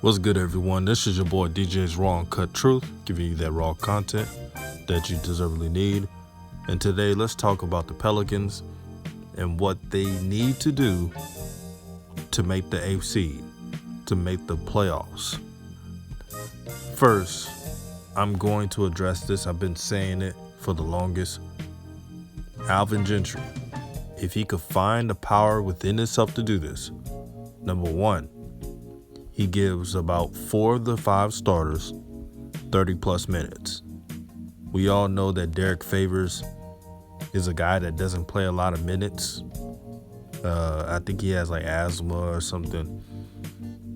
What's good, everyone? This is your boy DJ's Raw and Cut Truth, giving you that raw content that you deservedly need. And today, let's talk about the Pelicans and what they need to do to make the eighth seed, to make the playoffs. First, I'm going to address this. I've been saying it for the longest. Alvin Gentry, if he could find the power within himself to do this, number one, he gives about 4 of the 5 starters 30-plus minutes. We all know that Derek Favors is a guy that doesn't play a lot of minutes. I think he has like asthma or something.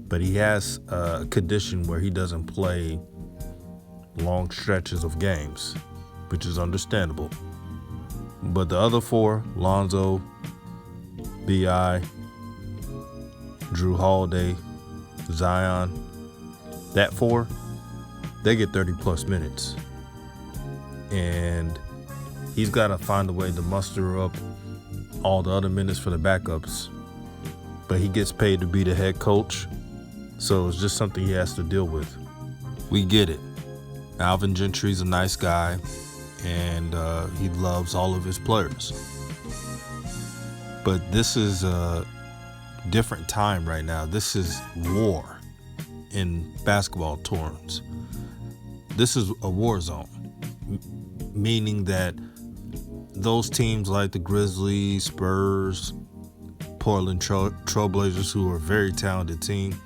But he has a condition where he doesn't play long stretches of games, which is understandable. But the other 4, Lonzo, B.I., Drew Holiday, Zion, that 4, they get 30-plus minutes. And he's got to find a way to muster up all the other minutes for the backups. But he gets paid to be the head coach, so it's just something he has to deal with. We get it. Alvin Gentry's a nice guy, and he loves all of his players. But this is a different time right now. This is war in basketball terms. This is a war zone, meaning that those teams like the Grizzlies, Spurs, Portland Trailblazers, who are a very talented team,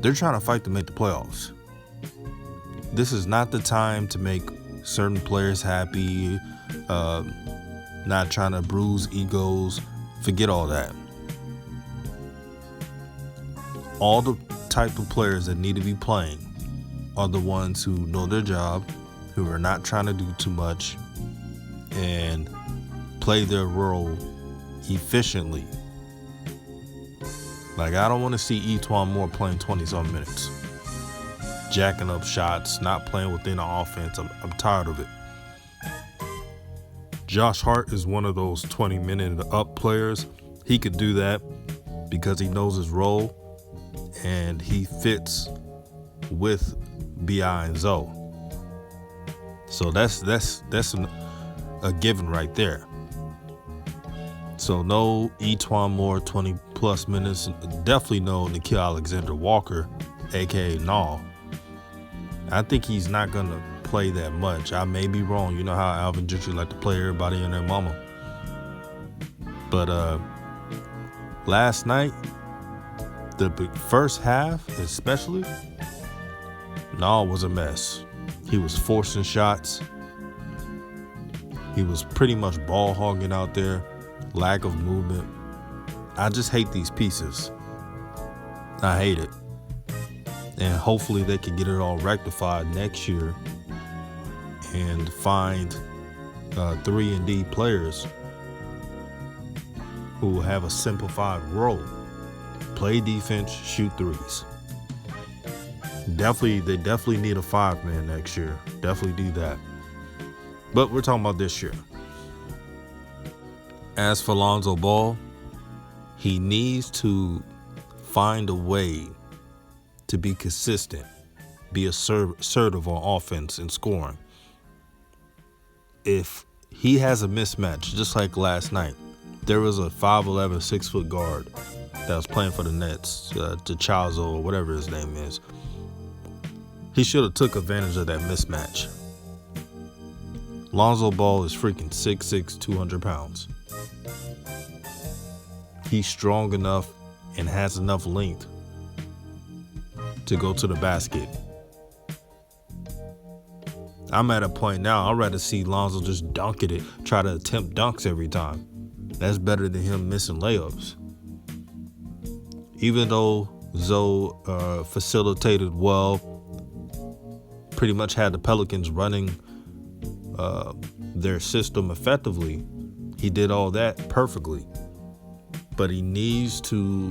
they're trying to fight to make the playoffs. This is not the time to make certain players happy, not trying to bruise egos. Forget all that. All the type of players that need to be playing are the ones who know their job, who are not trying to do too much, and play their role efficiently. Like, I don't want to see E'Twaun Moore playing 20-some minutes, jacking up shots, not playing within the offense. I'm tired of it. Josh Hart is one of those 20-minute up players. He could do that because he knows his role and he fits with B.I. and Zoe. So that's a given right there. So no E'Twaun Moore 20-plus minutes. Definitely no Nickeil Alexander-Walker, a.k.a. Nall. I think he's not going to play that much. I may be wrong. You know how Alvin Gentry like to play everybody and their mama. But last night, the first half especially, Nall was a mess. He was forcing shots. He was pretty much ball hogging out there. Lack of movement. I just hate these pieces. I hate it. And hopefully they can get it all rectified next year and find 3-and-D players who will have a simplified role. Play defense, shoot threes. They definitely need a 5-man next year. Definitely do that. But we're talking about this year. As for Lonzo Ball, he needs to find a way to be consistent, be assertive on offense and scoring. If he has a mismatch, just like last night, there was a 5'11", 6-foot guard that was playing for the Nets, Chazo or whatever his name is. He should have took advantage of that mismatch. Lonzo Ball is freaking 6'6", 200 pounds. He's strong enough and has enough length to go to the basket. I'm at a point now, I'd rather see Lonzo just dunk it, try to attempt dunks every time. That's better than him missing layups. Even though Zoe facilitated well, pretty much had the Pelicans running their system effectively, he did all that perfectly. But he needs to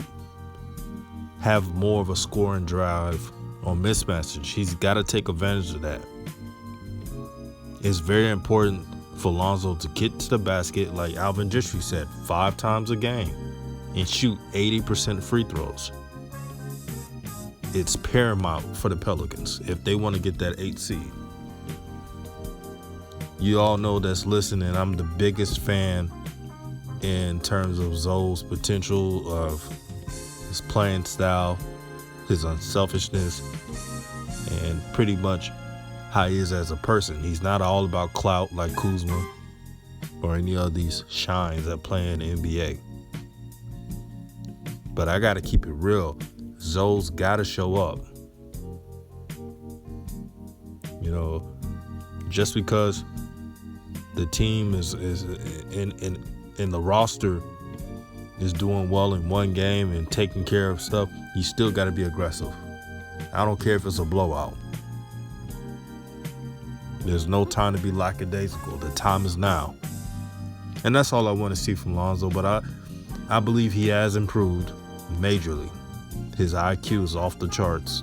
have more of a scoring drive on mismatches. He's got to take advantage of that. It's very important for Lonzo to get to the basket, like Alvin Gentry said, 5 times a game and shoot 80% free throws. it's paramount for the Pelicans if they want to get that 8th seed. You all know that's listening, I'm the biggest fan in terms of Zoe's potential, of his playing style, his unselfishness, and pretty much how he is as a person. He's not all about clout like Kuzma or any of these shines that play in the NBA. But I got to keep it real. Zoe's got to show up. You know, just because the team is in the roster is doing well in one game and taking care of stuff, you still got to be aggressive. I don't care if it's a blowout. There's no time to be lackadaisical. The time is now. And that's all I want to see from Lonzo. But I believe he has improved majorly. His IQ is off the charts.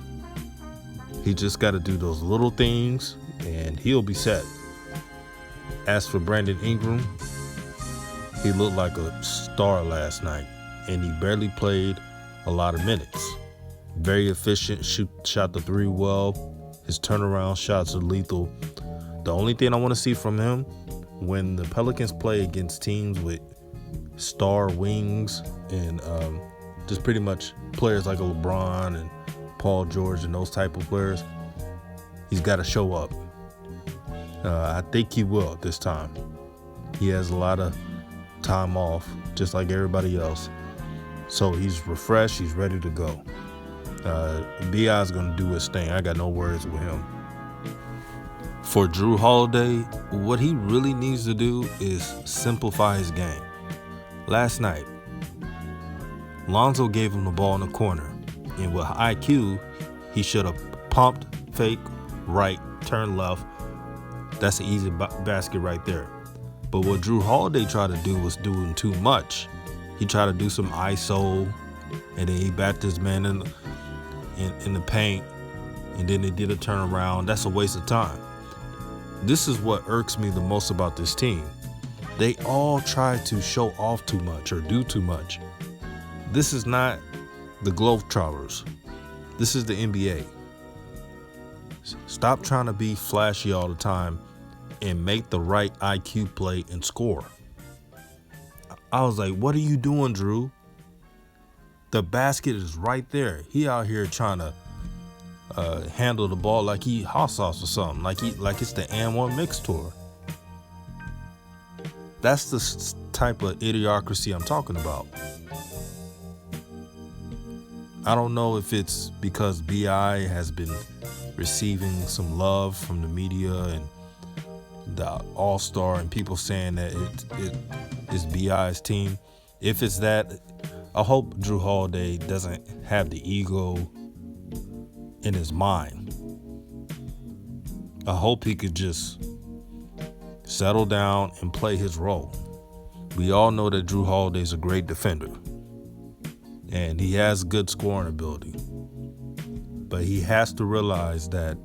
He just got to do those little things and he'll be set. As for Brandon Ingram, he looked like a star last night, and he barely played a lot of minutes. Very efficient, shot the three well. His turnaround shots are lethal. The only thing I want to see from him, when the Pelicans play against teams with star wings and just pretty much players like a LeBron and Paul George and those type of players, he's got to show up. I think he will this time. He has a lot of time off, just like everybody else. So he's refreshed. He's ready to go. B.I. is going to do his thing. I got no worries with him. For Jrue Holiday, what he really needs to do is simplify his game. Last night, Lonzo gave him the ball in the corner, and with IQ, he should have pumped, fake, right, turn left. That's an easy basket right there. But what Jrue Holiday tried to do was doing too much. He tried to do some ISO, and then he backed his man in the paint, and then they did a turnaround. That's a waste of time. This is what irks me the most about this team. They all try to show off too much or do too much. This is not the Globetrotters. This is the NBA. Stop trying to be flashy all the time and make the right IQ play and score. I was like, what are you doing, Jrue? The basket is right there. He out here trying to handle the ball like he hot sauce or something, like it's the and one mix tour. That's the type of idiocracy I'm talking about. I don't know if it's because B.I. has been receiving some love from the media and the All-Star and people saying that it is B.I.'s team. If it's that, I hope Jrue Holiday doesn't have the ego in his mind. I hope he could just settle down and play his role. We all know that Jrue Holiday's a great defender, and he has good scoring ability. But he has to realize that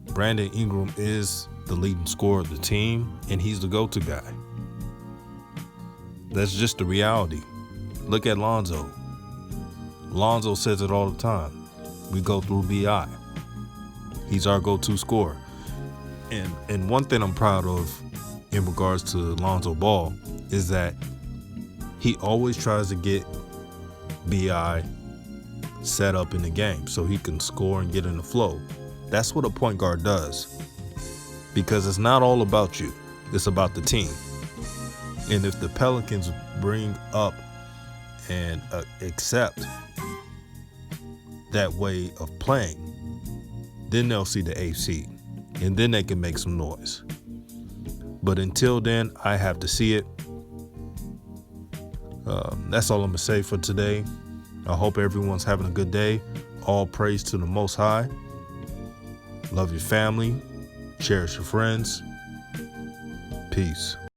Brandon Ingram is the leading scorer of the team, and he's the go-to guy. That's just the reality. Look at Lonzo. Lonzo says it all the time. We go through B.I. He's our go-to scorer. And one thing I'm proud of in regards to Lonzo Ball is that he always tries to get B.I. set up in the game so he can score and get in the flow. That's what a point guard does. Because it's not all about you. It's about the team. And if the Pelicans bring up and accept that way of playing, then they'll see the AC, and then they can make some noise. But until then, I have to see it. That's all I'm gonna say for today. I hope everyone's having a good day. All praise to the Most High. Love your family. Cherish your friends. Peace.